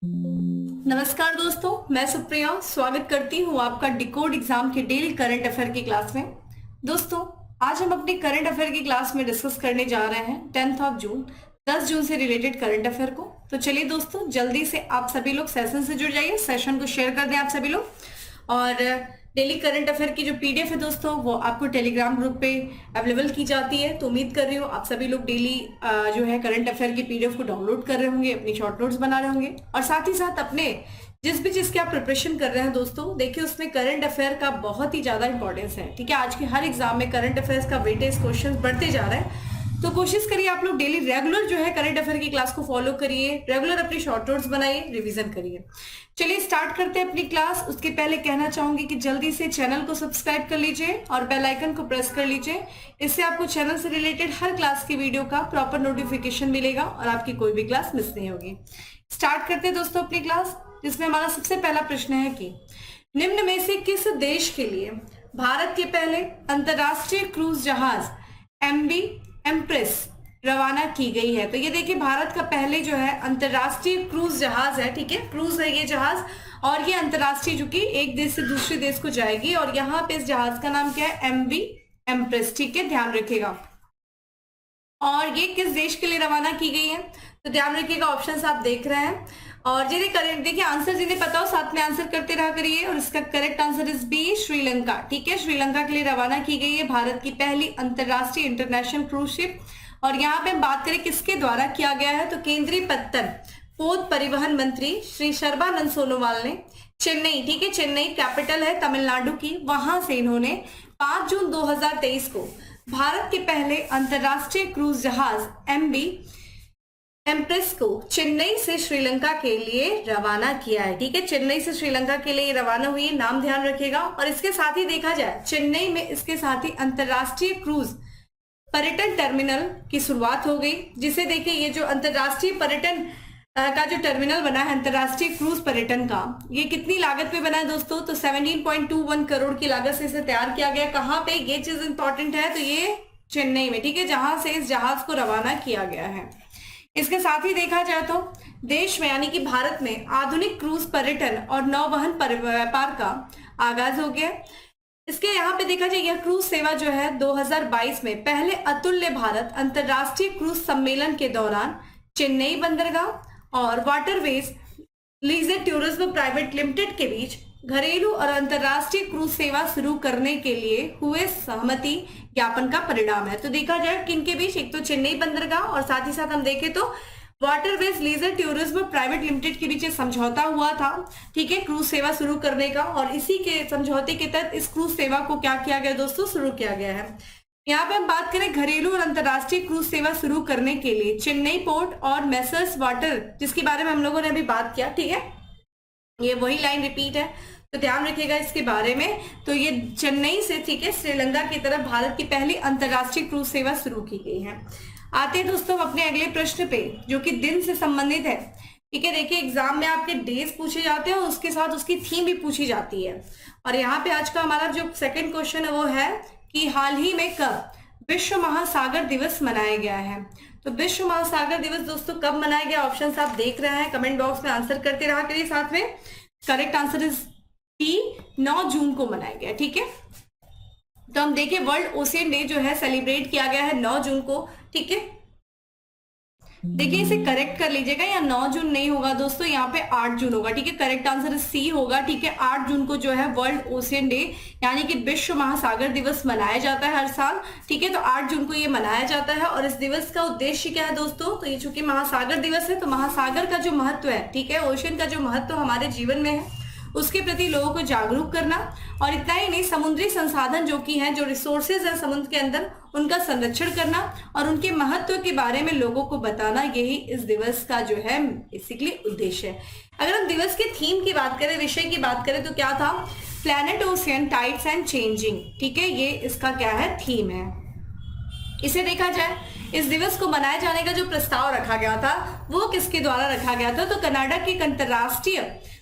नमस्कार दोस्तों, मैं सुप्रिया स्वागत करती हूँ आपका डिकोड एग्जाम के डेली करंट अफेयर की क्लास में। दोस्तों, आज हम अपनी करंट अफेयर की क्लास में डिस्कस करने जा रहे हैं 10th ऑफ जून 10 जून से रिलेटेड करंट अफेयर को। तो चलिए दोस्तों, जल्दी से आप सभी लोग सेशन से जुड़ जाइए, सेशन को शेयर कर दें आप सभी लोग। और डेली करंट अफेयर की जो पीडीएफ है दोस्तों, वो आपको टेलीग्राम ग्रुप पे अवेलेबल की जाती है। तो उम्मीद कर रही हूँ आप सभी लोग डेली जो है करंट अफेयर की पीडीएफ को डाउनलोड कर रहे होंगे, अपनी शॉर्ट नोट्स बना रहे होंगे, और साथ ही साथ अपने जिस भी चीज की आप प्रिपरेशन कर रहे हैं दोस्तों, देखिए उसमें करंट अफेयर का बहुत ही ज्यादा इंपॉर्टेंस है। ठीक है, आज के हर एग्जाम में करंट अफेयर्स का वेटेज क्वेश्चन बढ़ते जा रहे हैं। तो कोशिश करिए आप लोग डेली रेगुलर जो है करंट अफेयर की क्लास को फॉलो करिए, रेगुलर अपनी शॉर्ट नोट्स बनाइए, रिवीजन करिए। चलिए स्टार्ट करते हैं अपनी क्लास। उसके पहले कहना चाहूंगी कि जल्दी से चैनल को सब्सक्राइब कर लीजिए और बेल आइकन को प्रेस कर लीजिए। इससे आपको चैनल से रिलेटेड हर क्लास की वीडियो का प्रॉपर नोटिफिकेशन मिलेगा और आपकी कोई भी क्लास मिस नहीं होगी। स्टार्ट करते हैं दोस्तों अपनी क्लास, जिसमें हमारा सबसे पहला प्रश्न है कि निम्न में से किस देश के लिए भारत के पहले अंतरराष्ट्रीय क्रूज जहाज एमवी एम्प्रेस रवाना की गई है। तो ये देखिए, भारत का पहले जो है अंतरराष्ट्रीय क्रूज जहाज है। ठीक है, क्रूज है ये जहाज, और ये अंतरराष्ट्रीय जो कि एक देश से दूसरे देश को जाएगी। और यहाँ पे इस जहाज का नाम क्या है? MV Empress. ठीक है, ध्यान रखिएगा। और ये किस देश के लिए रवाना की गई है? तो ध्यान रखिएगा, ऑप्शंस आप देख रहे हैं। और देखिए आंसर जिन्हें पता हो साथ में आंसर करते रहा करिए। और इसका correct answer is B, Sri Lanka. ठीक है, श्रीलंका के लिए रवाना की गई है भारत की पहली अंतरराष्ट्रीय इंटरनेशनल क्रूज शिप। और यहाँ पे हम बात करें किसके द्वारा किया गया है, तो केंद्रीय पत्तन पोत परिवहन मंत्री श्री सर्बानंद सोनोवाल ने चेन्नई, ठीक है, चेन्नई कैपिटल है तमिलनाडु की, वहां से इन्होंने 5 जून 2023 को भारत के पहले अंतरराष्ट्रीय क्रूज जहाज एमवी एम्प्रेस को चेन्नई से श्रीलंका के लिए रवाना किया है। ठीक है, चेन्नई से श्रीलंका के लिए रवाना हुई है, नाम ध्यान रखिएगा। और इसके साथ ही देखा जाए, चेन्नई में इसके साथ ही अंतरराष्ट्रीय क्रूज पर्यटन टर्मिनल की शुरुआत हो गई, जिसे देखिए ये जो अंतरराष्ट्रीय पर्यटन का जो टर्मिनल बना है अंतरराष्ट्रीय क्रूज पर्यटन का, ये कितनी लागत पे बना है दोस्तों? तो 17.21 करोड़ की लागत से इसे तैयार किया गया। कहाँ पे? ये चीज इंपॉर्टेंट है, तो ये चेन्नई में, ठीक है, जहां से इस जहाज को रवाना किया गया है। इसके साथ ही देखा जाए तो देश में यानी कि भारत में आधुनिक क्रूज पर्यटन और नौवहन व्यापार का आगाज हो गया। इसके यहाँ पे देखा जाए, यह क्रूज सेवा जो है 2022 में पहले अतुल्य भारत अंतरराष्ट्रीय क्रूज सम्मेलन के दौरान चेन्नई बंदरगाह और waterways leisure tourism private limited के बीच घरेलू और अंतरराष्ट्रीय क्रूज सेवा शुरू करने के लिए हुए सहमति ज्ञापन का परिणाम है। तो देखा जाए किनके बीच, एक तो चेन्नई बंदरगाह और साथ ही साथ हम देखें तो waterways leisure tourism private limited के बीच एक समझौता हुआ था, ठीक है, क्रूज सेवा शुरू करने का। और इसी के समझौते के तहत इस क्रूज सेवा को क्या किया गया दोस्तों? शुरू किया गया है। यहाँ पे हम बात करें घरेलू और अंतरराष्ट्रीय क्रूज सेवा शुरू करने के लिए चेन्नई पोर्ट और मेसर्स वाटर, जिसके बारे में हम लोगों ने अभी बात किया, ठीक है, ये वही लाइन रिपीट है, तो ध्यान रखिएगा इसके बारे में। तो ये चेन्नई से, ठीक है, श्रीलंका की तरफ भारत की पहली अंतरराष्ट्रीय क्रूज सेवा शुरू की गई है। आते हैं दोस्तों अपने अगले प्रश्न पे, जो कि दिन से संबंधित है। ठीक है, देखिए एग्जाम में आपके डेज पूछे जाते हैं और उसके साथ उसकी थीम भी पूछी जाती है। और यहाँ पे आज का हमारा जो सेकंड क्वेश्चन है वो है कि हाल ही में कब विश्व महासागर दिवस मनाया गया है? तो विश्व महासागर दिवस दोस्तों कब मनाया गया? ऑप्शंस आप देख रहे हैं, कमेंट बॉक्स में आंसर करते रहा करिए साथ में। करेक्ट आंसर इज डी, 9 जून को मनाया गया। ठीक है, तो हम देखिए वर्ल्ड ओशियन डे जो है सेलिब्रेट किया गया है 9 जून को। ठीक है, देखिए इसे करेक्ट कर लीजिएगा, यहाँ 9 जून नहीं होगा दोस्तों, यहाँ पे 8 जून होगा। ठीक है, करेक्ट आंसर सी होगा। ठीक है, 8 जून को जो है वर्ल्ड ओशियन डे यानी कि विश्व महासागर दिवस मनाया जाता है हर साल। ठीक है, तो 8 जून को ये मनाया जाता है। और इस दिवस का उद्देश्य क्या है दोस्तों? तो ये चूंकि महासागर दिवस है, तो महासागर का जो महत्व है, ठीक है, ओशियन का जो महत्व हमारे जीवन में है, उसके प्रति लोगों को जागरूक करना। और इतना ही नहीं, समुद्री संसाधन जो कि हैं, जो रिसोर्सेज हैं समुद्र के अंदर, उनका संरक्षण करना और उनके महत्व के बारे में लोगों को बताना, यही इस दिवस का जो है बेसिकली उद्देश्य है। अगर हम दिवस के थीम की बात करें, विषय की बात करें, तो क्या था? Planet ocean tides and changing. ठीक है, ये इसका क्या है? थीम है। इसे देखा जाए, इस दिवस को मनाए जाने का जो प्रस्ताव रखा गया था वो किसके द्वारा रखा गया था? तो कनाडा के अंतरराष्ट्रीय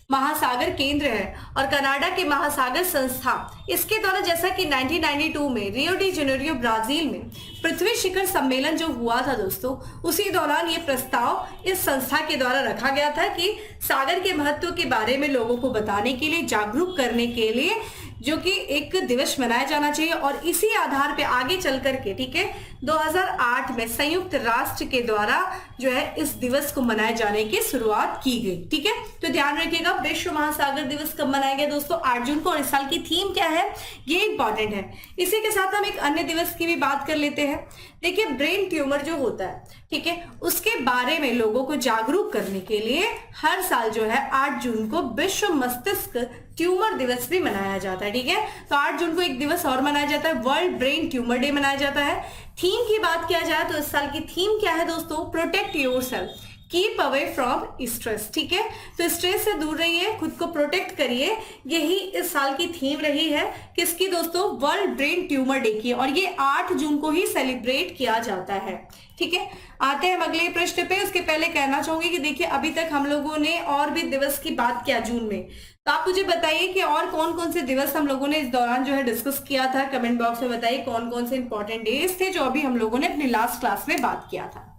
महासागर केंद्र है और कनाडा के महासागर संस्था, इसके द्वारा जैसा कि 1992 में रियो डी जेनेरियो ब्राजील में पृथ्वी शिखर सम्मेलन जो हुआ था दोस्तों, उसी दौरान ये प्रस्ताव इस संस्था के द्वारा रखा गया था कि सागर के महत्व के बारे में लोगों को बताने के लिए, जागरूक करने के लिए जो कि एक दिवस मनाया जाना चाहिए। और इसी आधार पे आगे चल करके, ठीक है, 2008 में संयुक्त राष्ट्र के द्वारा जो है इस दिवस को मनाए जाने की शुरुआत की गई। ठीक है, तो ध्यान रखिएगा विश्व महासागर दिवस कब मनाया गया दोस्तों, 8 जून को। और इस साल की थीम क्या है, ये इंपॉर्टेंट है। इसी के साथ हम एक अन्य दिवस की भी बात कर लेते हैं। देखिए, ब्रेन ट्यूमर जो होता है, ठीक है, उसके बारे में लोगों को जागरूक करने के लिए हर साल जो है 8 जून को विश्व मस्तिष्क ट्यूमर दिवस भी मनाया जाता है। ठीक है, तो 8 जून को एक दिवस और मनाया जाता है, वर्ल्ड ब्रेन ट्यूमर डे मनाया जाता है। थीम की बात किया जाए तो इस साल की थीम क्या है दोस्तों, protect yourself, keep away from stress. ठीक है, तो स्ट्रेस से दूर रहिए, खुद को प्रोटेक्ट करिए, यही इस साल की थीम रही है। किसकी दोस्तों, वर्ल्ड ब्रेन ट्यूमर डे की, और ये 8 जून को ही सेलिब्रेट किया जाता है। ठीक है, आते हैं हम अगले प्रश्न पे। उसके पहले कहना चाहूंगी कि देखिए, अभी तक हम लोगों ने और भी दिवस की बात किया जून में, तो आप मुझे बताइए कि और कौन कौन से दिवस हम लोगों ने इस दौरान जो है डिस्कस किया था। कमेंट बॉक्स में बताइए कौन कौन से इंपॉर्टेंट डेज थे जो अभी हम लोगों ने अपनी लास्ट क्लास में बात किया था।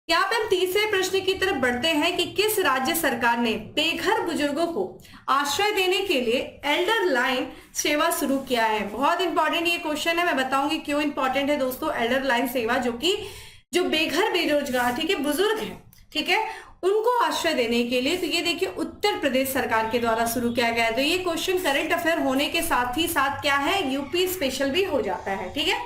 यहाँ पे हम तीसरे प्रश्न की तरफ बढ़ते हैं कि किस राज्य सरकार ने बेघर बुजुर्गों को आश्रय देने के लिए एल्डर लाइन सेवा शुरू किया है। बहुत इंपॉर्टेंट ये क्वेश्चन है, मैं बताऊंगी क्यों इंपॉर्टेंट है दोस्तों एल्डर लाइन सेवा, जो बेघर बेरोजगार, ठीक है, बुजुर्ग हैं, ठीक है, उनको आश्रय देने के लिए। तो ये देखिए उत्तर प्रदेश सरकार के द्वारा शुरू किया गया है। तो ये क्वेश्चन करंट अफेयर होने के साथ ही साथ क्या है, यूपी स्पेशल भी हो जाता है। ठीक है,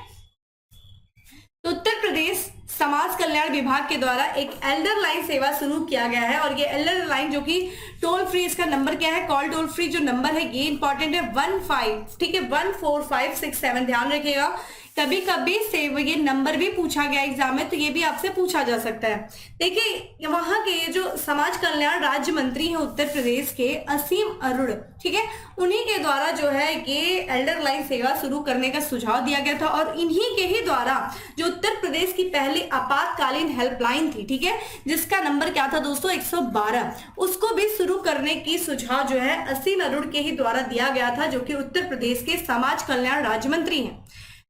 तो उत्तर प्रदेश समाज कल्याण विभाग के द्वारा एक एल्डर लाइन सेवा शुरू किया गया है। और ये एल्डर लाइन जो कि टोल फ्री, इसका नंबर क्या है, कॉल टोल फ्री जो नंबर है ये इंपॉर्टेंट है 15, ठीक है, 14567। ध्यान रखिएगा, कभी कभी से ये नंबर भी पूछा गया एग्जाम में, तो ये भी आपसे पूछा जा सकता है। देखिए, वहां के ये जो समाज कल्याण राज्य मंत्री हैं उत्तर प्रदेश के, असीम अरुण, ठीक है, उन्हीं के द्वारा जो है ये एल्डर लाइन सेवा शुरू करने का सुझाव दिया गया था। और इन्हीं के ही द्वारा जो उत्तर प्रदेश की पहली आपातकालीन हेल्पलाइन थी, ठीक है, जिसका नंबर क्या था दोस्तों 112, उसको भी शुरू करने की सुझाव जो है असीम अरुण के ही द्वारा दिया गया था, जो कि उत्तर प्रदेश के समाज कल्याण राज्य मंत्री हैं।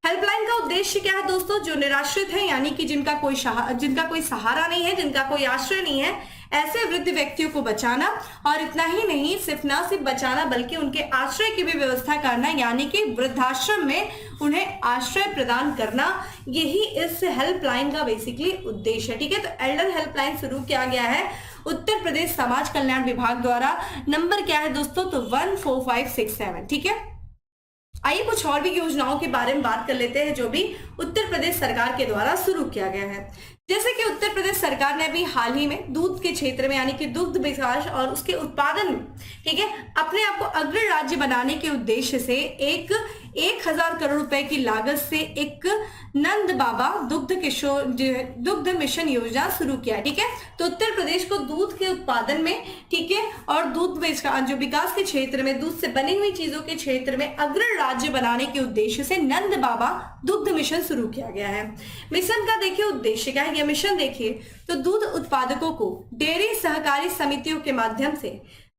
हेल्पलाइन का उद्देश्य क्या है दोस्तों, जो निराश्रित है, यानी कि जिनका कोई सहारा नहीं है, जिनका कोई आश्रय नहीं है, ऐसे वृद्ध व्यक्तियों को बचाना। और इतना ही नहीं, सिर्फ बचाना बल्कि उनके आश्रय की भी व्यवस्था करना, यानी कि वृद्धाश्रम में उन्हें आश्रय प्रदान करना, यही इस हेल्पलाइन का बेसिकली उद्देश्य है। ठीक है, तो एल्डर हेल्पलाइन शुरू किया गया है उत्तर प्रदेश समाज कल्याण विभाग द्वारा। नंबर क्या है दोस्तों, तो 14567। ठीक है, आइए कुछ और भी योजनाओं के बारे में बात कर लेते हैं जो भी उत्तर प्रदेश सरकार के द्वारा शुरू किया गया है। जैसे कि उत्तर प्रदेश सरकार ने अभी हाल ही में दूध के क्षेत्र में, यानी कि दुग्ध विकास और उसके उत्पादन में, ठीक है, अपने आप को अग्रणी राज्य बनाने के उद्देश्य से 1000 करोड़ रुपए की लागत से एक नंद बाबा दुग्ध मिशन योजना शुरू किया। ठीक है, तो उत्तर प्रदेश को दूध के उत्पादन में, ठीक है, और दूध जो विकास के क्षेत्र में, दूध से बनी हुई चीजों के क्षेत्र में अग्रणी राज्य बनाने के उद्देश्य से नंद बाबा दुग्ध मिशन शुरू किया गया है। मिशन का देखिए उद्देश्य क्या है, यह मिशन देखिए तो दूध उत्पादकों को डेयरी सहकारी समितियों के माध्यम से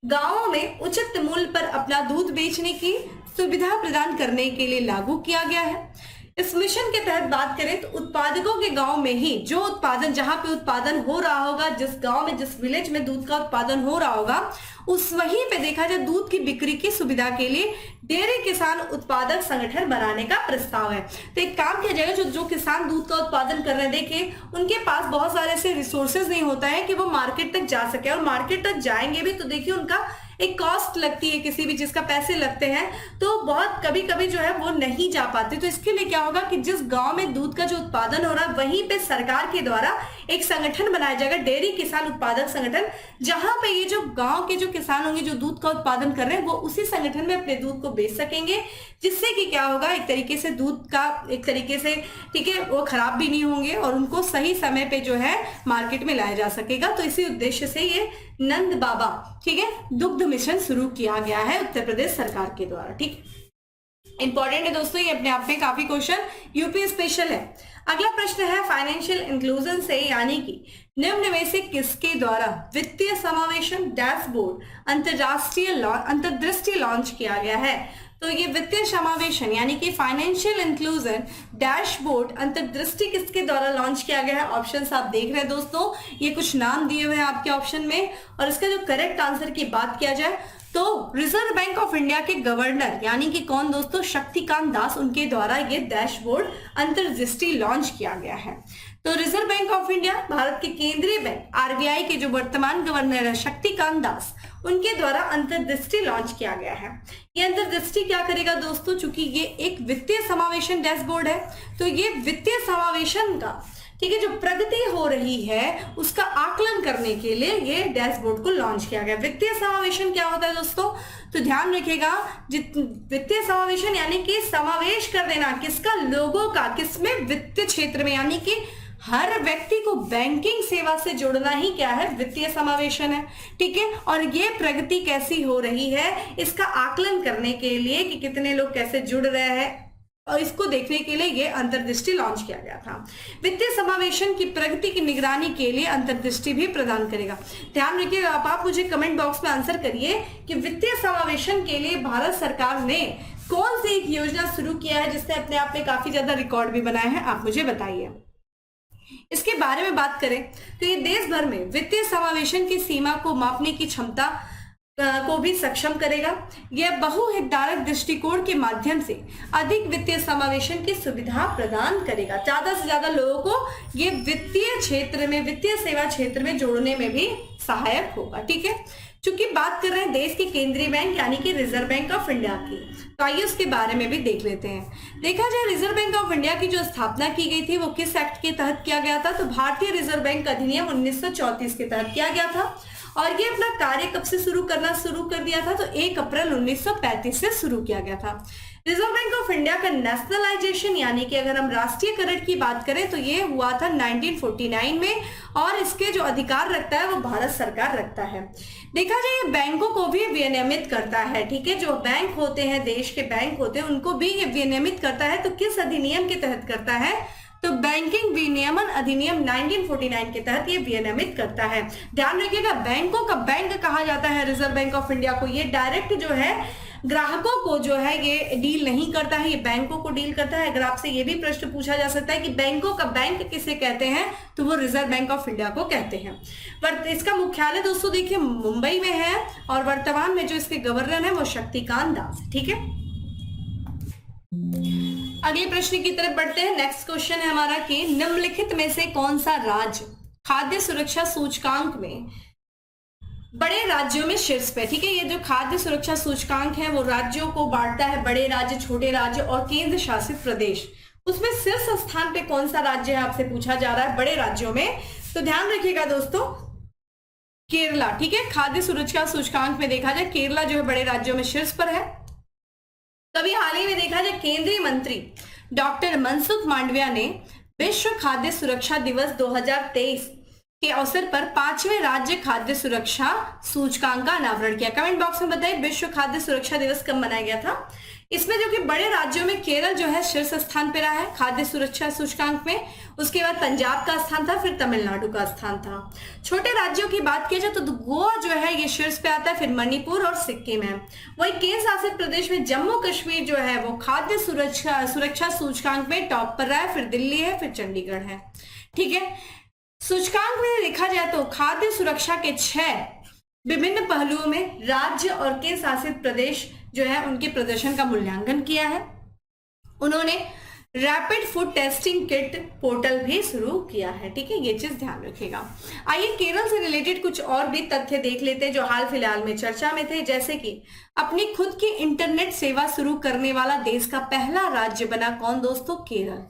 गांवों में उचित मूल्य पर अपना दूध बेचने की सुविधा प्रदान करने के लिए लागू किया गया है। इस मिशन के तहत बात करें तो उत्पादकों के गांव में ही जो उत्पादन, जहां पे उत्पादन हो रहा होगा, जिस गांव में, जिस विलेज में दूध का उत्पादन हो रहा होगा, उस वहीं पे देखा जाए दूध की बिक्री की सुविधा के लिए डेयरी किसान उत्पादक संगठन बनाने का प्रस्ताव है। तो एक काम किया जाएगा, जो किसान दूध का उत्पादन कर रहे हैं, देखिए उनके पास बहुत सारे ऐसे रिसोर्सेज नहीं होता है कि वो मार्केट तक जा सके, और मार्केट तक जाएंगे भी तो देखिए उनका एक कॉस्ट लगती है, किसी भी चीज का पैसे लगते हैं, तो बहुत कभी कभी जो है वो नहीं जा पाते। तो इसके लिए क्या होगा कि जिस गांव में दूध का जो उत्पादन हो रहा है वहीं पे सरकार के द्वारा एक संगठन बनाया जाएगा, डेयरी किसान उत्पादक संगठन, जहां पे ये जो गांव के जो किसान होंगे जो दूध का उत्पादन कर रहे हैं वो उसी संगठन में अपने दूध को बेच सकेंगे, जिससे कि क्या होगा, एक तरीके से दूध का एक तरीके से, ठीक है, वो खराब भी नहीं होंगे और उनको सही समय पे जो है मार्केट में लाया जा सकेगा। तो इसी उद्देश्य से ये नंद बाबा, ठीक है, दुग्ध मिशन शुरू किया गया है उत्तर प्रदेश सरकार के द्वारा। ठीक है, इंपॉर्टेंट है दोस्तों, ये अपने आप में काफी क्वेश्चन यूपी स्पेशल है। अगला प्रश्न है फाइनेंशियल इंक्लूजन से यानी कि निम्न में से किसके द्वारा वित्तीय समावेशन डैशबोर्ड अंतर्दृष्टि लॉन्च किया गया है। तो ये वित्तीय समावेशन यानी कि फाइनेंशियल इंक्लूजन डैशबोर्ड अंतर्दृष्टि किसके द्वारा लॉन्च किया गया है। ऑप्शंस आप देख रहे हैं दोस्तों, ये कुछ नाम दिए हुए हैं आपके ऑप्शन में, और इसका जो करेक्ट आंसर की बात किया जाए तो रिजर्व बैंक ऑफ इंडिया के गवर्नर यानी कि कौन दोस्तों, शक्तिकांत दास, उनके द्वारा ये डैशबोर्ड अंतर्दृष्टि लॉन्च किया गया है। तो reserve bank of India, Bharat के केंद्रीय बैंक आरबीआई के जो वर्तमान गवर्नर है शक्तिकांत दास, उनके द्वारा अंतर्दृष्टि लॉन्च किया गया है। ये अंतर्दृष्टि क्या करेगा दोस्तों, चूंकि ये एक वित्तीय समावेशन डैशबोर्ड है, तो ये वित्तीय समावेशन का, ठीक है, जो प्रगति हो रही है उसका आकलन करने के लिए ये डैशबोर्ड को लॉन्च किया गया। वित्तीय समावेशन क्या होता है दोस्तों, तो ध्यान रखिएगा, वित्तीय समावेशन यानी कि समावेश कर देना किसका, लोगों का, किसमें, वित्तीय क्षेत्र में, यानी कि हर व्यक्ति को बैंकिंग सेवा से जोड़ना ही क्या है, वित्तीय समावेशन है। ठीक है, और ये प्रगति कैसी हो रही है इसका आकलन करने के लिए कि कितने लोग कैसे जुड़ रहे हैं, और इसको देखने के लिए ये अंतर्दृष्टि लॉन्च किया गया था। वित्तीय समावेशन की प्रगति की निगरानी के लिए अंतर्दृष्टि भी प्रदान करेगा। ध्यान रखिएगा, आप मुझे कमेंट बॉक्स में आंसर करिए कि वित्तीय समावेशन के लिए भारत सरकार ने कौन सी एक योजना शुरू किया है जिसने अपने आप में काफी ज्यादा रिकॉर्ड भी बनाए हैं, आप मुझे बताइए। इसके बारे में बात करें तो ये देश भर में वित्तीय समावेशन की सीमा को मापने की क्षमता को भी सक्षम करेगा। यह बहुहितधारक दृष्टिकोण के माध्यम से अधिक वित्तीय समावेशन की सुविधा प्रदान करेगा। ज्यादा से ज्यादा लोगों को ये वित्तीय क्षेत्र में, वित्तीय सेवा क्षेत्र में जोड़ने में भी सहायक होगा। ठीक है, चूंकि बात कर रहे हैं देश के केंद्रीय बैंक यानी कि रिजर्व बैंक ऑफ इंडिया की, तो आइए उसके बारे में भी देख लेते हैं। देखा जाए रिजर्व बैंक ऑफ इंडिया की जो स्थापना की गई थी वो किस एक्ट के तहत किया गया था, तो भारतीय रिजर्व बैंक अधिनियम 1934 के तहत किया गया था। और ये अपना कार्य कब से शुरू कर दिया था, तो 1 अप्रैल 1935 से शुरू किया गया था। रिजर्व बैंक ऑफ इंडिया का नेशनलाइजेशन यानी कि अगर हम राष्ट्रीयकरण की बात करें तो ये हुआ था 1949 में, और इसके जो अधिकार रखता है वो भारत सरकार रखता है। देखा जाए ये बैंकों को भी विनियमित करता है। ठीक है, जो बैंक होते हैं, देश के बैंक होते हैं, उनको भी ये विनियमित करता है। तो किस अधिनियम के तहत करता है, तो बैंकिंग विनियमन अधिनियम 1949 के तहत ये विनियमित करता है। ध्यान रखिएगा, बैंकों का बैंक कहा जाता है रिजर्व बैंक ऑफ इंडिया को। ये डायरेक्ट जो है ग्राहकों को जो है ये डील नहीं करता है, ये बैंकों को डील करता है। अगर आपसे ये भी प्रश्न पूछा जा सकता है कि बैंकों का बैंक किसे कहते हैं, तो वो रिजर्व बैंक ऑफ इंडिया को कहते हैं। इसका मुख्यालय दोस्तों देखिए मुंबई में है, और वर्तमान में जो इसके गवर्नर है वो शक्तिकांत दास। ठीक है, अगले प्रश्न की तरफ बढ़ते हैं। नेक्स्ट क्वेश्चन है हमारा कि निम्नलिखित में से कौन सा राज्य खाद्य सुरक्षा सूचकांक में बड़े राज्यों में शीर्ष पे। ठीक है, ये जो खाद्य सुरक्षा सूचकांक है वो राज्यों को बांटता है, बड़े राज्य, छोटे राज्य और केंद्र शासित प्रदेश। उसमें शीर्ष स्थान पे कौन सा राज्य है आपसे पूछा जा रहा है बड़े राज्यों में, तो ध्यान रखिएगा दोस्तों, केरला। ठीक है, खाद्य सुरक्षा सूचकांक में देखा जाए केरला जो है बड़े राज्यों में शीर्ष पर है। तभी हाल ही में देखा जाए केंद्रीय मंत्री डॉक्टर मनसुख मांडविया ने विश्व खाद्य सुरक्षा दिवस 2023 के अवसर पर 5वें राज्य खाद्य सुरक्षा सूचकांक का अनावरण किया। कमेंट बॉक्स में बताइए विश्व खाद्य सुरक्षा दिवस कब मनाया गया था। इसमें जो कि बड़े राज्यों में केरल जो है शीर्ष स्थान पे रहा है खाद्य सुरक्षा सूचकांक में, उसके बाद पंजाब का स्थान था, फिर तमिलनाडु का स्थान था। छोटे राज्यों की बात की जाए तो गोवा जो है ये शीर्ष पे आता है, फिर मणिपुर और सिक्किम है। वही केंद्र शासित प्रदेश में जम्मू कश्मीर जो है वो खाद्य सुरक्षा सूचकांक में टॉप पर रहा है, फिर दिल्ली है, फिर चंडीगढ़ है। ठीक है, सूचकांक में देखा जाए तो खाद्य सुरक्षा के 6 विभिन्न पहलुओं में राज्य और केंद्र शासित प्रदेश जो है उनके प्रदर्शन का मूल्यांकन किया है। उन्होंने rapid food testing kit portal भी शुरू किया है। ठीक है, ये चीज ध्यान रखिएगा। आइए केरल से रिलेटेड कुछ और भी तथ्य देख लेते हैं जो हाल फिलहाल में चर्चा में थे, जैसे कि अपनी खुद की इंटरनेट सेवा शुरू करने वाला देश का पहला राज्य बना कौन दोस्तों, केरल।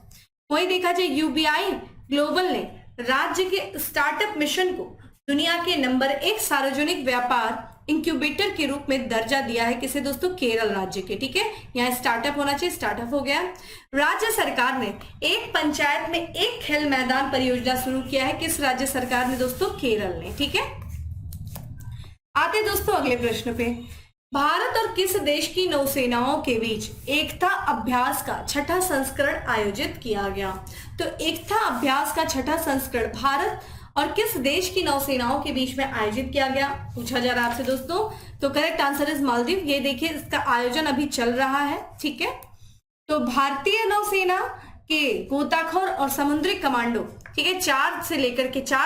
वही देखा जाए यूबीआई ग्लोबल ने राज्य के स्टार्टअप मिशन को दुनिया के नंबर 1 सार्वजनिक व्यापार इंक्यूबेटर के रूप में दर्जा दिया है। किसे दोस्तों, केरल राज्य के। ठीक है, यहाँ स्टार्टअप होना चाहिए, स्टार्टअप हो गया। राज्य सरकार ने एक पंचायत में एक खेल मैदान परियोजना शुरू किया है। किस राज्य सरकार ने दोस्तों, केरल ने। ठीक है, आते दोस्तों अगले प्रश्न पे। भारत और किस देश की नौसेनाओं के बीच एकता अभ्यास का छठा संस्करण आयोजित किया गया? तो एकता अभ्यास का छठा संस्करण भारत और किस देश की नौसेनाओं के बीच में आयोजित किया गया, पूछा जा रहा है आपसे दोस्तों। तो करेक्ट आंसर इज मालदीव। ये देखिए, इसका आयोजन अभी चल रहा है, ठीक है। तो भारतीय नौसेना के गोताखोर और समुद्री कमांडो, ठीक है, 4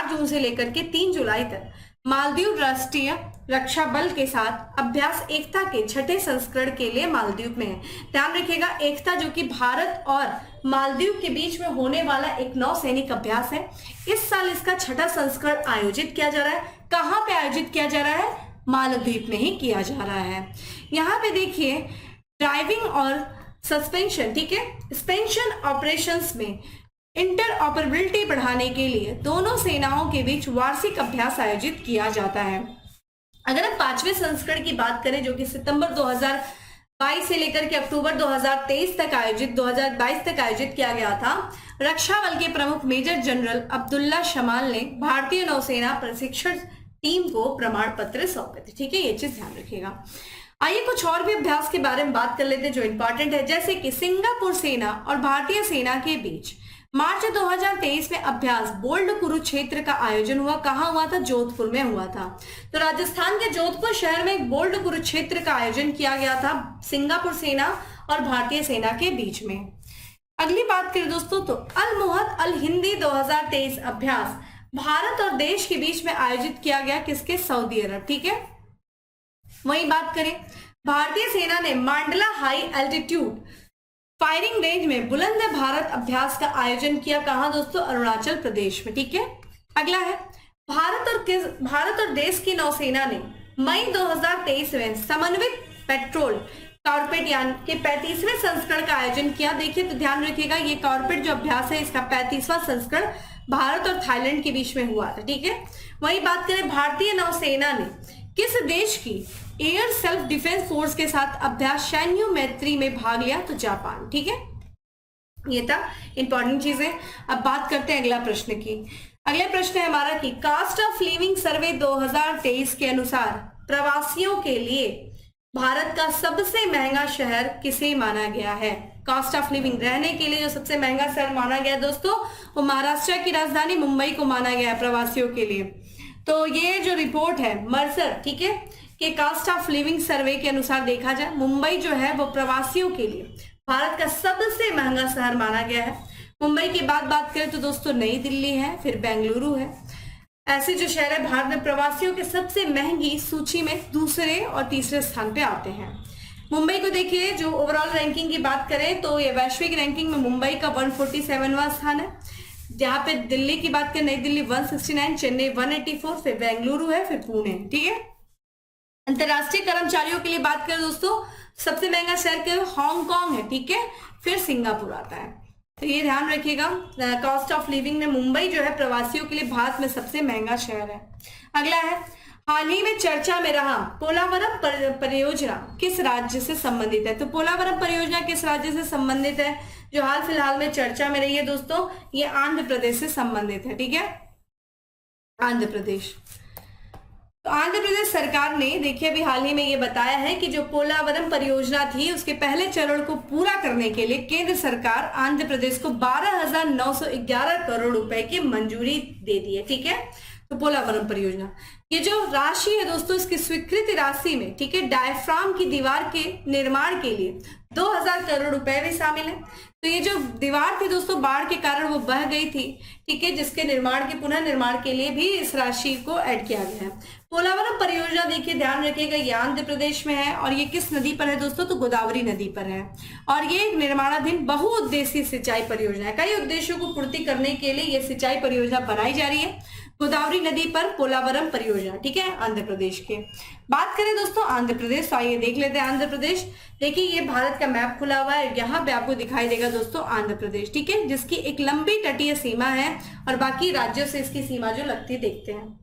जून से लेकर के 3 जुलाई तक मालदीव राष्ट्रीय रक्षा बल के साथ अभ्यास एकता के छठे संस्करण के लिए मालदीव में है। ध्यान रखिएगा, एकता जो कि भारत और मालदीव के बीच में होने वाला एक नौसैनिक अभ्यास है। इस साल इसका छठा संस्करण आयोजित किया जा रहा है। कहाँ पे आयोजित किया जा रहा है? मालदीव में ही किया जा रहा है। यहाँ पे देखिए, ड्राइविंग और सस्पेंशन, ठीक है, सस्पेंशन ऑपरेशंस में इंटरऑपरेबिलिटी बढ़ाने के लिए दोनों सेनाओं के बीच वार्षिक अभ्यास आयोजित किया जाता है। अगर हम 5वें संस्करण की बात करें, जो कि सितंबर 2022 से लेकर के अक्टूबर 2022 तक आयोजित किया गया था, रक्षा बल के प्रमुख मेजर जनरल अब्दुल्ला शमाल ने भारतीय नौसेना प्रशिक्षण टीम को प्रमाण पत्र सौंपे थे, ठीक है, ये चीज ध्यान रखिएगा। आइए कुछ और भी अभ्यास के बारे में बात कर लेते हैं जो इंपॉर्टेंट है, जैसे कि सिंगापुर सेना और भारतीय सेना के बीच मार्च 2023 में अभ्यास बोल्ड कुरुक्षेत्र का आयोजन हुआ। कहाँ हुआ था? जोधपुर में हुआ था। तो राजस्थान के जोधपुर शहर में एक बोल्ड कुरुक्षेत्र का आयोजन किया गया था सिंगापुर सेना और भारतीय सेना के बीच में। अगली बात करें दोस्तों, तो अल मुहद अल हिंदी 2023 अभ्यास भारत और देश के बीच में आयोजित किया गया, किसके? सऊदी अरब, ठीक है। वही बात करें, भारतीय सेना ने मांडला हाई एल्टीट्यूड फायरिंग रेंज में बुलंद भारत अभ्यास का आयोजन किया। कहां दोस्तों? अरुणाचल प्रदेश में, ठीक है। अगला है, भारत और देश की नौसेना ने मई 2023 में समन्वित पेट्रोल कॉर्पेट यान के 35वें संस्करण का आयोजन किया। देखिए, तो ध्यान रखिएगा, ये कॉर्पेट जो अभ्यास है इसका 35वां संस्करण भारत और थाईलैंड के बीच में हुआ था, ठीक है। वही बात करें, भारतीय नौसेना ने किस देश की एयर सेल्फ डिफेंस फोर्स के साथ अभ्यास सैन्य मैत्री में भाग लिया? तो जापान, ठीक है। ये था इंपॉर्टेंट चीजें। अब बात करते हैं अगला प्रश्न की। अगला प्रश्न है हमारा कि कास्ट ऑफ लिविंग सर्वे 2023 के अनुसार प्रवासियों के लिए भारत का सबसे महंगा शहर किसे माना गया है? कॉस्ट ऑफ लिविंग, रहने के लिए जो सबसे महंगा शहर माना गया है दोस्तों, वो महाराष्ट्र की राजधानी मुंबई को माना गया है प्रवासियों के लिए। तो ये जो रिपोर्ट है मर्सर, ठीक है, कि कास्ट ऑफ लिविंग सर्वे के अनुसार देखा जाए, मुंबई जो है वो प्रवासियों के लिए भारत का सबसे महंगा शहर माना गया है। मुंबई की बात करें तो दोस्तों नई दिल्ली है, फिर बेंगलुरु है। ऐसे जो शहर है भारत में प्रवासियों के सबसे महंगी सूची में दूसरे और तीसरे स्थान पे आते हैं। मुंबई को देखिए, जो ओवरऑल रैंकिंग की बात करें तो ये वैश्विक रैंकिंग में मुंबई का 147वां स्थान है, जहां पे दिल्ली की बात करें, नई दिल्ली 169, चेन्नई 184, फिर बेंगलुरु है, फिर पुणे, ठीक है। अंतरराष्ट्रीय कर्मचारियों के लिए बात करें दोस्तों, सबसे महंगा शहर के हांगकांग है, ठीक है, फिर सिंगापुर आता है। तो ये ध्यान रखिएगा, कॉस्ट ऑफ लिविंग में मुंबई जो है प्रवासियों के लिए भारत में सबसे महंगा शहर है। अगला है, हाल ही में चर्चा में रहा पोलावरम परियोजना किस राज्य से संबंधित है? तो पोलावरम परियोजना किस राज्य से संबंधित है जो हाल फिलहाल में चर्चा में रही है दोस्तों? ये आंध्र प्रदेश से संबंधित है, ठीक है, आंध्र प्रदेश। तो आंध्र प्रदेश सरकार ने देखिए अभी हाल ही में ये बताया है कि जो पोलावरम परियोजना थी उसके पहले चरण को पूरा करने के लिए केंद्र सरकार आंध्र प्रदेश को 12,911 करोड़ रुपए की मंजूरी दे दी है, ठीक है। तो पोलावरम परियोजना, ये जो राशि है दोस्तों, इसकी स्वीकृति राशि में, ठीक है, डायफ्राम की दीवार के निर्माण के लिए 2,000 करोड़ रुपए भी शामिल है। तो ये जो दीवार थी दोस्तों, बाढ़ के कारण वो बह गई थी, ठीक है, जिसके निर्माण के पुनः निर्माण के लिए भी इस राशि को ऐड किया गया है। पोलावरम परियोजना देखिए, ध्यान रखिएगा, ये आंध्र प्रदेश में है और ये किस नदी पर है दोस्तों? तो गोदावरी नदी पर है। और ये एक निर्माणाधीन बहुउद्देशीय सिंचाई परियोजना है। कई उद्देश्यों को पूर्ति करने के लिए ये सिंचाई परियोजना बनाई जा रही है, गोदावरी नदी पर पोलावरम परियोजना, ठीक है, आंध्र प्रदेश के। बात करें दोस्तों आंध्र प्रदेश, तो आइए देख लेते हैं आंध्र प्रदेश। देखिए ये भारत का मैप खुला हुआ है, यहाँ पे आपको दिखाई देगा दोस्तों आंध्र प्रदेश, ठीक है, जिसकी एक लंबी तटीय सीमा है और बाकी राज्यों से इसकी सीमा जो लगती देखते हैं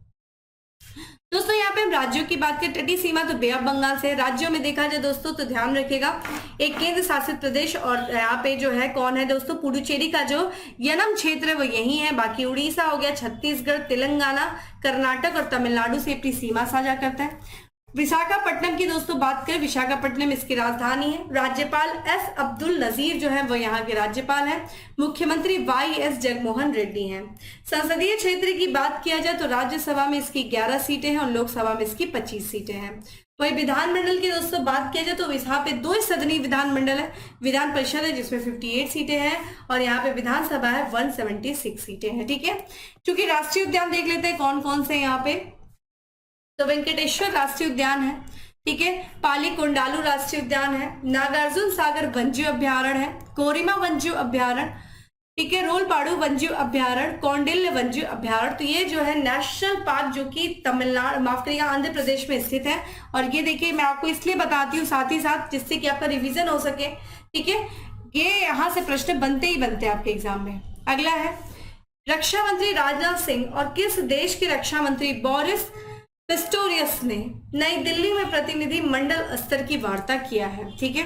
दोस्तों। यहाँ पे हम राज्यों की बात करें, तटीय सीमा तो बे ऑफ बंगाल से। राज्यों में देखा जाए दोस्तों तो ध्यान रखिएगा, एक केंद्र शासित प्रदेश और यहाँ पे जो है कौन है दोस्तों? पुडुचेरी का जो यनम क्षेत्र है वो यही है। बाकी उड़ीसा हो गया, छत्तीसगढ़, तेलंगाना, कर्नाटक और तमिलनाडु से अपनी सीमा साझा करता है। विशाखापट्टनम की दोस्तों बात करें, विशाखापट्टनम इसकी राजधानी है। राज्यपाल एस अब्दुल नजीर जो है वो यहाँ के राज्यपाल हैं। मुख्यमंत्री वाई एस जगनमोहन रेड्डी हैं। संसदीय क्षेत्र की बात किया जाए तो राज्यसभा में इसकी 11 सीटें हैं और लोकसभा में इसकी 25 सीटें हैं। वही विधानमंडल की दोस्तों बात किया जाए तो यहाँ पे 2 सदनी विधानमंडल है। विधान परिषद है जिसमें 58 सीटें हैं और यहाँ पे विधानसभा है 176 सीटें हैं। ठीक है, क्योंकि राष्ट्रीय उद्यान देख लेते हैं कौन कौन से यहाँ पे। तो वेंकटेश्वर राष्ट्रीय उद्यान है, ठीक है, पाली कोंडालू राष्ट्रीय उद्यान है, नागार्जुन सागर वन्यजीव अभ्यारण्य है, कोरिमा वन्यजीव अभ्यारण्य, ठीक है, रोलपाड़ू वन्यजीव अभ्यारण्य, कौंडिल्य वन्यजीव अभ्यारण्य। तो ये जो है नेशनल पार्क जो कि तमिलनाडु, माफ करिएगा, आंध्र प्रदेश में स्थित है। और ये देखिए मैं आपको इसलिए बताती हूँ साथ ही साथ जिससे कि आपका रिविजन हो सके। ठीक है, ये यहाँ से प्रश्न बनते ही बनते हैं आपके एग्जाम में। अगला है रक्षा मंत्री राजनाथ सिंह और किस देश के रक्षा मंत्री बोरिस पिस्टोरियस ने नई दिल्ली में प्रतिनिधि मंडल स्तर की वार्ता किया है। ठीक है,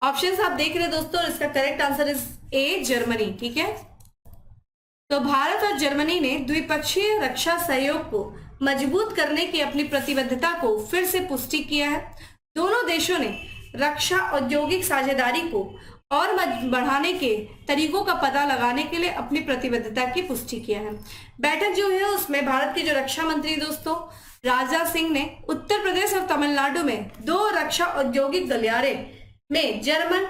ऑप्शंस आप देख रहे हैं दोस्तों, इसका correct answer is a, Germany. ठीक है, तो भारत और जर्मनी ने द्विपक्षीय रक्षा सहयोग को मजबूत करने की अपनी प्रतिबद्धता को फिर से पुष्टि किया है। दोनों देशों ने रक्षा औद्योगिक साझेदारी को और बढ़ाने के तरीकों का पता लगाने के लिए अपनी प्रतिबद्धता की पुष्टि किया है। बैठक जो है उसमें भारत के जो रक्षा मंत्री दोस्तों राजनाथ सिंह ने उत्तर प्रदेश और तमिलनाडु में 2 रक्षा औद्योगिक गलियारे में जर्मन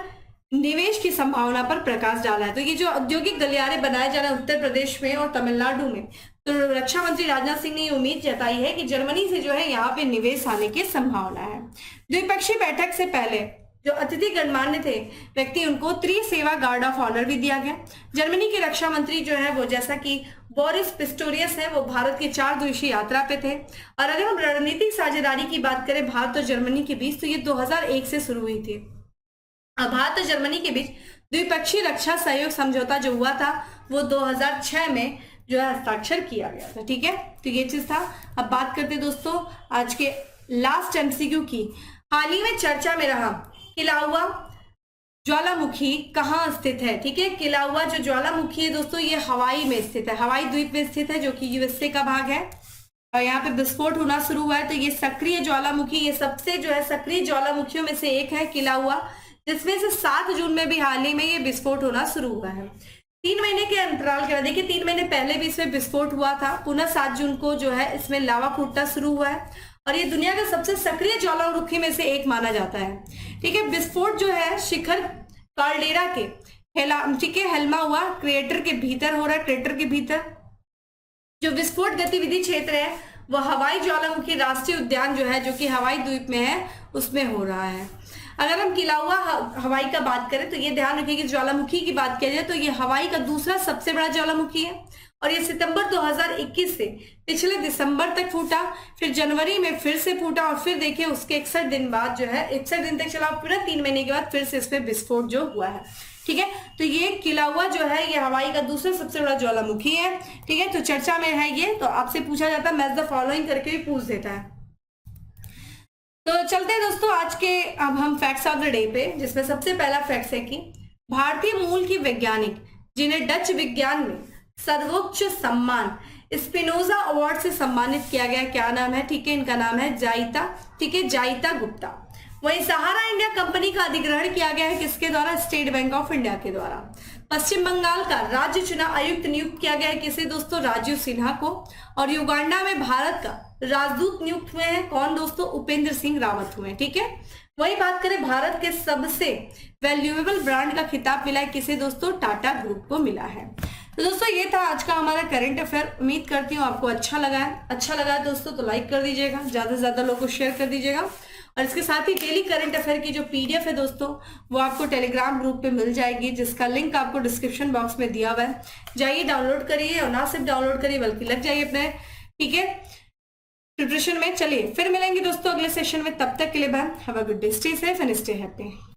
निवेश की संभावना पर प्रकाश डाला है। तो ये जो औद्योगिक गलियारे बनाए जा रहे हैं उत्तर प्रदेश में और तमिलनाडु में, तो रक्षा मंत्री राजनाथ सिंह ने ये उम्मीद जताई है कि जर्मनी से जो है यहाँ पे निवेश आने की संभावना है। द्विपक्षीय बैठक से पहले जो अतिथि गणमान्य थे व्यक्ति उनको त्रिसेवा गार्ड ऑफ ऑनर भी दिया गया। जर्मनी के रक्षा मंत्री जो है वो जैसा कि बोरिस पिस्टोरियस है वो भारत की 4 दिवसीय यात्रा पे थे। और अगर हम रणनीतिक साझेदारी की बात करें भारत और जर्मनी के बीच, तो ये 2001 से शुरू हुई थी। अब भारत और जर्मनी के बीच द्विपक्षीय रक्षा सहयोग समझौता जो हुआ था वो 2006 में जो है हस्ताक्षर किया गया था। ठीक है, तो ये चीज था। अब बात करते दोस्तों आज के लास्ट एमसीक्यू की। हाल ही में चर्चा में रहा किलाउआ ज्वालामुखी कहाँ स्थित है। ठीक है, किलाउआ जो ज्वालामुखी है दोस्तों ये हवाई में स्थित है, हवाई द्वीप में स्थित है जो कि यूएसए का भाग है। और यहाँ पे विस्फोट होना शुरू हुआ है। तो ये सक्रिय ज्वालामुखी, ये सबसे जो है सक्रिय ज्वालामुखियों में से एक है किलाउआ, जिसमें से 7 जून में भी हाल ही में ये विस्फोट होना शुरू हुआ है। 3 महीने के अंतराल के बाद, देखिए 3 महीने पहले भी इसमें विस्फोट हुआ था, पुनः 7 जून को जो है इसमें लावा फूटना शुरू हुआ है और ये दुनिया का सबसे सक्रिय ज्वालामुखी में से एक माना जाता है। ठीक है, विस्फोट जो है शिखर कार्डेरा के ठीक है हेल्मा हुआ क्रेटर के भीतर हो रहा है। क्रेटर के भीतर जो विस्फोट गतिविधि क्षेत्र है वह हवाई ज्वालामुखी राष्ट्रीय उद्यान जो है जो कि हवाई द्वीप में है उसमें हो रहा है। अगर हम किलाउआ हवाई का बात करें तो ये ध्यान रखिए कि ज्वालामुखी की बात किया जाए तो ये हवाई का दूसरा सबसे बड़ा ज्वालामुखी है और ये सितंबर 2021 से पिछले दिसंबर तक फूटा, फिर जनवरी में फिर से फूटा और फिर देखिए उसके 61 दिन बाद जो है 61 दिन तक चला, पूरा 3 महीने के बाद फिर से इसमें विस्फोट जो हुआ है। ठीक है, तो ये किलाउआ जो है ये हवाई का दूसरा सबसे बड़ा ज्वालामुखी है। ठीक है, तो चर्चा में है ये, तो आपसे पूछा जाता है मैच द फॉलोइंग करके भी पूछ देता है। तो चलते हैं दोस्तों आज के अब हम फैक्ट्स ऑफ द डे पे, जिसमें सबसे पहला फैक्ट है कि भारतीय मूल की वैज्ञानिक जिन्हें डच विज्ञान में सर्वोच्च सम्मान स्पिनोजा अवार्ड से सम्मानित किया गया, क्या नाम है? ठीक है, इनका नाम है जाइता। ठीक है, जाइता गुप्ता। वहीं सहारा इंडिया कंपनी का अधिग्रहण किया गया है किसके द्वारा? स्टेट बैंक ऑफ इंडिया के द्वारा। पश्चिम बंगाल का राज्य चुनाव आयुक्त नियुक्त किया गया है किसे दोस्तों? राजीव सिन्हा को। और युगांडा में भारत का राजदूत नियुक्त हुए हैं कौन दोस्तों? उपेंद्र सिंह रावत हुए हैं। ठीक है, वही बात करें भारत के सबसे वैल्यूएबल ब्रांड का खिताब मिला है किसे दोस्तों? टाटा ग्रुप को मिला है। तो दोस्तों ये था आज का हमारा करंट अफेयर। उम्मीद करती हूँ आपको अच्छा लगा है। अच्छा लगा है दोस्तों तो लाइक कर दीजिएगा, ज्यादा से ज्यादा लोगों को शेयर कर दीजिएगा। और इसके साथ ही डेली करंट अफेयर की जो पीडीएफ है दोस्तों वो आपको टेलीग्राम ग्रुप पे मिल जाएगी, जिसका लिंक आपको डिस्क्रिप्शन बॉक्स में दिया हुआ है। जाइए डाउनलोड करिए और ना सिर्फ डाउनलोड करिए बल्कि लग जाइए अपने ठीक है प्रिपरेशन में। चलिए फिर मिलेंगे दोस्तों अगले सेशन में, तब तक के लिए bye, have a good day, stay safe and stay happy.